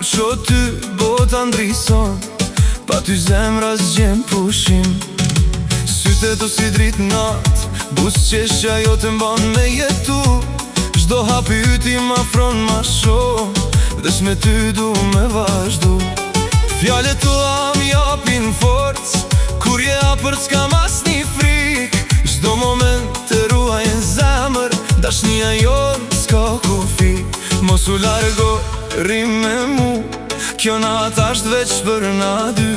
qo ty bota ndrison, pa ty zemra zgjem pushim. Syte tu si drit nat, bus qeshja jo të mban me jetu. Çdo hapi yti ma fron ma shumë, veç me ty du me vazhdu. Fjallet tua m'japin forc, kur je apër s'kam asni frik. Çdo moment të ruajnë zemër, dashnia jon s'ka kufi. Mos u largo, rrim me mu, kjo nat asht veç për na dy.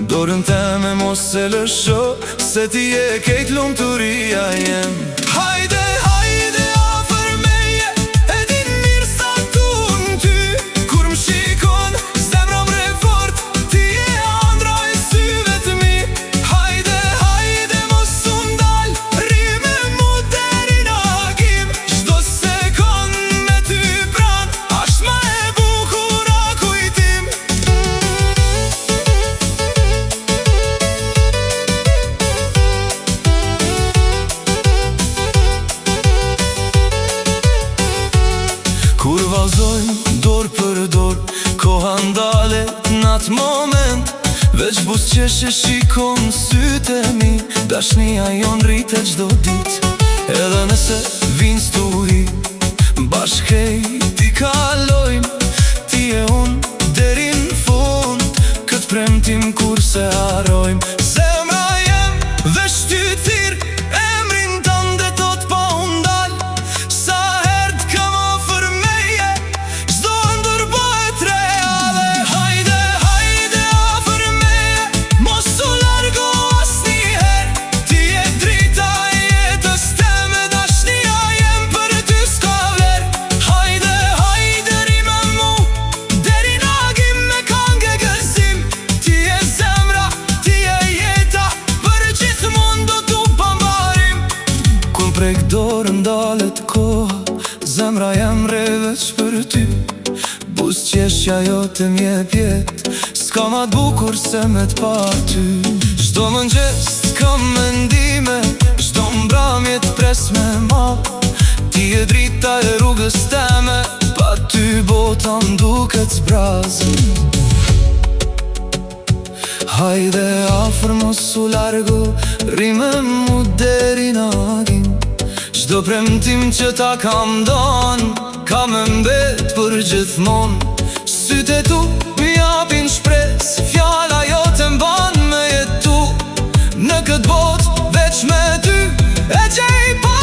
Dorën teme mos e lësho, se ti e kejt lumturia jem. Hajde, hajde afër meje, e din mirë sa tu n'ty. Kur m'shikon, zemra m're fort, ti e andra e syve t'mi. Hajde, hajde mos u ndal, rri me mu deri n'agim. Çdo sekond me ty pran, asht ma e bukur a kujtim. Kur vazojmë dor për dor, koha ndalet n'at moment. Veç bus qeshe shikon syte mi, dashnia jon rritet çdo dit. Edhe nëse vin stuhi, bashkej ti kalojmë, ti e unë deri n'fund. Kët premtim kur se harojmë, zemra jem dhe shtytir, emrin tënde tot pa undal. Sa hert kam ofër meje, çdo ndër bëhet reale. Hajde, hajde afër meje, mos u largo asnjëher. Ti je drita e jetës teme, dashnia jem për ty s'ka vler. Hajde, hajde rri me mu, deri n'agim me këngë e gëzim. Ti je zemra, ti je jeta, për gjithmonë do t'u pambarim. Kur prek dorën dalet koha, zemra jem re veç për ty. Bus qeshja jo të mjep jet, s'ka ma t'bukur se me t'pa ty. Çdo mëngjes t'kam mendime, çdo mbrëmje t'pres me mall. Ti e drita e rrugës teme, pa ty bota m'duket zbrazë. Hajde afër mos u largo, rri me mu deri n'agim. Çdo premtim që ta kam don, ka me mbet për gjithmon. Syte tu m'japin shpres, fjala jo të mban me jetu. Në kët bot veç me ty e gjej pa